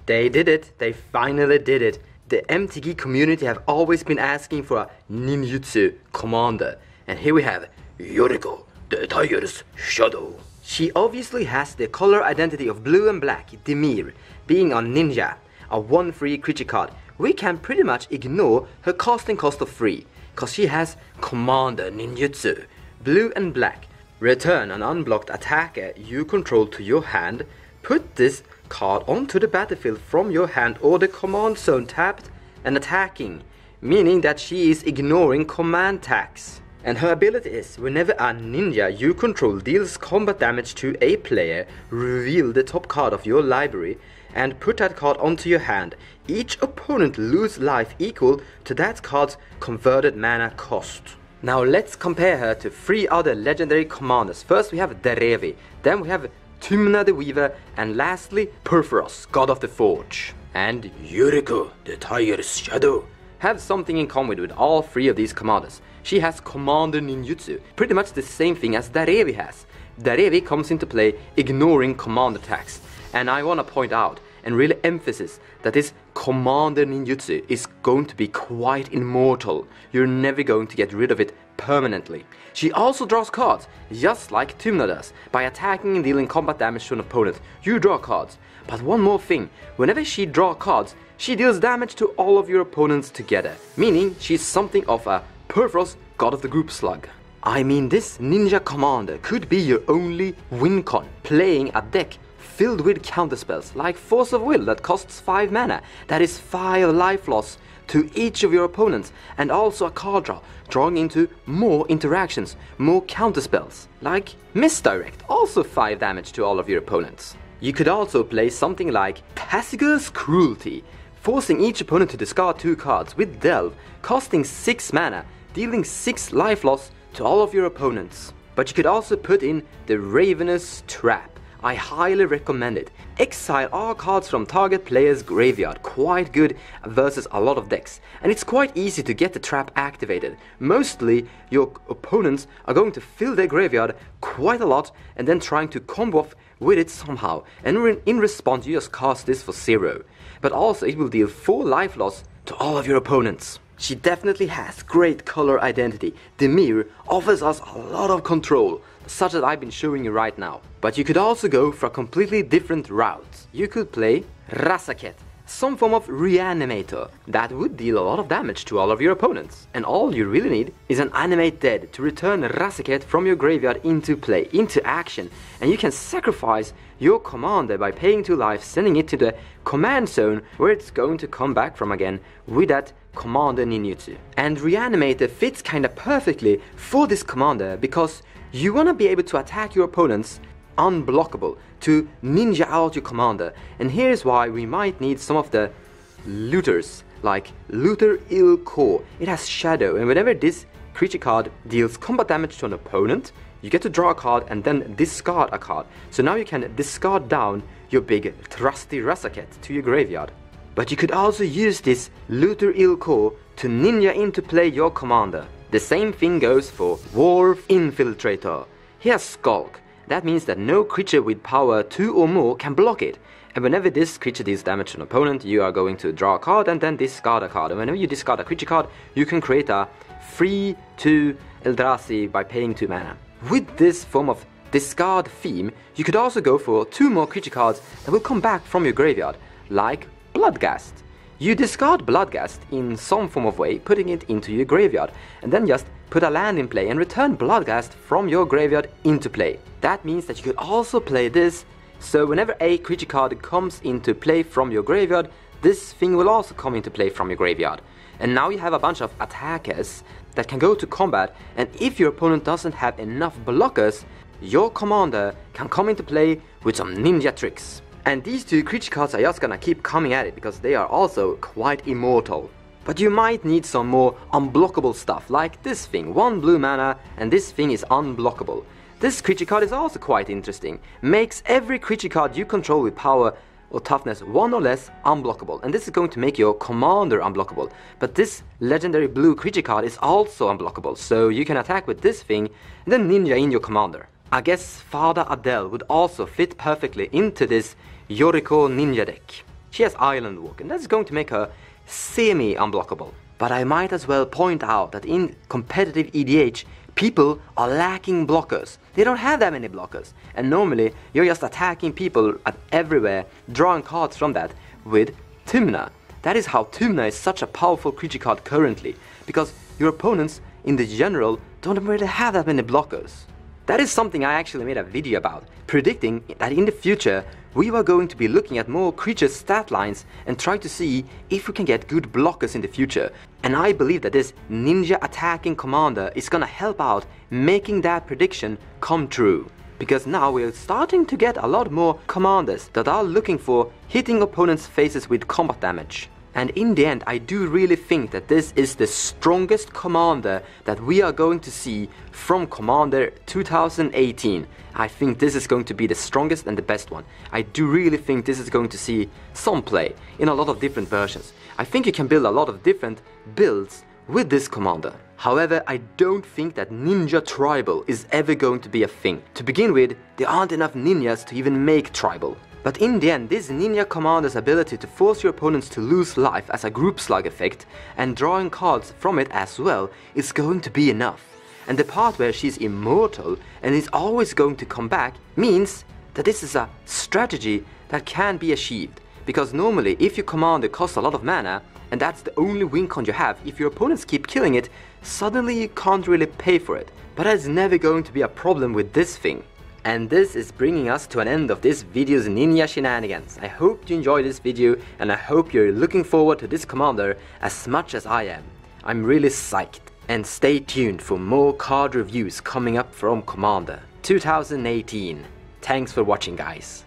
They did it. They finally did it. The MTG community have always been asking for a ninjutsu commander. And here we have Yuriko, the tiger's shadow. She obviously has the color identity of blue and black, Dimir. Being a ninja, a 1-free creature card, we can pretty much ignore her casting cost of 3, cause she has Commander Ninjutsu, blue and black. Return an unblocked attacker you control to your hand, put this card onto the battlefield from your hand or the command zone tapped and attacking, meaning that she is ignoring command tags. And her ability is, whenever a ninja you control deals combat damage to a player, reveal the top card of your library and put that card onto your hand. Each opponent loses life equal to that card's converted mana cost. Now let's compare her to 3 other legendary commanders. First we have Derevi, then we have Tymna the Weaver, and lastly Perforos, God of the Forge. And Yuriko, the tiger's shadow, have something in common with all 3 of these commanders. She has Commander Ninjutsu, pretty much the same thing as Derevi has. Derevi comes into play ignoring command attacks. And I want to point out and really emphasize that this Commander Ninjutsu is going to be quite immortal. You're never going to get rid of it permanently. She also draws cards, just like Tymna does. By attacking and dealing combat damage to an opponent, you draw cards. But one more thing, whenever she draws cards, she deals damage to all of your opponents together. Meaning she's something of a Perforos, God of the Group Slug. I mean, this ninja commander could be your only win con, playing a deck filled with counterspells like Force of Will that costs 5 mana, that is 5 life loss to each of your opponents, and also a card draw, drawing into more interactions, more counterspells, like Misdirect, also 5 damage to all of your opponents. You could also play something like Tasiger's Cruelty, forcing each opponent to discard 2 cards with Delve, costing 6 mana, dealing 6 life loss to all of your opponents. But you could also put in the Ravenous Trap. I highly recommend it. Exile all cards from target player's graveyard, quite good versus a lot of decks. And it's quite easy to get the trap activated. Mostly your opponents are going to fill their graveyard quite a lot and then trying to combo off with it somehow. And in response you just cast this for 0. But also it will deal 4 life loss to all of your opponents. She definitely has great color identity. Dimir offers us a lot of control, such as I've been showing you right now. But you could also go for a completely different route. You could play Rasaket, some form of reanimator that would deal a lot of damage to all of your opponents. And all you really need is an animate dead to return Rasaket from your graveyard into play, into action. And you can sacrifice your commander by paying 2 life, sending it to the command zone where it's going to come back from again with that Commander Ninjutsu. And Reanimator fits kinda perfectly for this commander because you wanna be able to attack your opponents unblockable, to ninja out your commander. And here's why we might need some of the looters, like Looter Il Core. It has Shadow, and whenever this creature card deals combat damage to an opponent, you get to draw a card and then discard a card. So now you can discard down your big trusty Rasaket to your graveyard. But you could also use this Looter Il Core to ninja into play your commander. The same thing goes for Dwarf Infiltrator. He has Skulk. That means that no creature with power 2 or more can block it. And whenever this creature deals damage to an opponent, you are going to draw a card and then discard a card. And whenever you discard a creature card, you can create a 3/2 Eldrazi by paying 2 mana. With this form of discard theme, you could also go for 2 more creature cards that will come back from your graveyard, like Bloodghast. You discard Bloodghast in some form of way, putting it into your graveyard, and then just put a land in play and return Bloodghast from your graveyard into play. That means that you could also play this, so whenever a creature card comes into play from your graveyard, this thing will also come into play from your graveyard. And now you have a bunch of attackers that can go to combat, and if your opponent doesn't have enough blockers, your commander can come into play with some ninja tricks. And these 2 creature cards are just gonna keep coming at it because they are also quite immortal. But you might need some more unblockable stuff, like this thing, 1 blue mana, and this thing is unblockable. This creature card is also quite interesting. Makes every creature card you control with power or toughness 1 or less unblockable, and this is going to make your commander unblockable. But this legendary blue creature card is also unblockable, so you can attack with this thing and then ninja in your commander. I guess Father Adele would also fit perfectly into this Yuriko ninja deck. She has Island Walk, and that's going to make her semi-unblockable. But I might as well point out that in competitive EDH, people are lacking blockers. They don't have that many blockers. And normally, you're just attacking people everywhere, drawing cards from that with Tymna. That is how Tymna is such a powerful creature card currently, because your opponents, in the general, don't really have that many blockers. That is something I actually made a video about, predicting that in the future we were going to be looking at more creature stat lines and try to see if we can get good blockers in the future. And I believe that this ninja attacking commander is gonna help out making that prediction come true. Because now we're starting to get a lot more commanders that are looking for hitting opponents' faces with combat damage. And in the end, I do really think that this is the strongest commander that we are going to see from Commander 2018. I think this is going to be the strongest and the best one. I do really think this is going to see some play in a lot of different versions. I think you can build a lot of different builds with this commander. However, I don't think that Ninja Tribal is ever going to be a thing. To begin with, there aren't enough ninjas to even make Tribal. But in the end, this Ninja Commander's ability to force your opponents to lose life as a group slug effect and drawing cards from it as well is going to be enough. And the part where she's immortal and is always going to come back means that this is a strategy that can be achieved. Because normally, if your commander costs a lot of mana, and that's the only win con you have, if your opponents keep killing it, suddenly you can't really pay for it. But that's never going to be a problem with this thing. And this is bringing us to an end of this video's ninja shenanigans. I hope you enjoyed this video, and I hope you're looking forward to this commander as much as I am. I'm really psyched. And stay tuned for more card reviews coming up from Commander 2018. Thanks for watching, guys.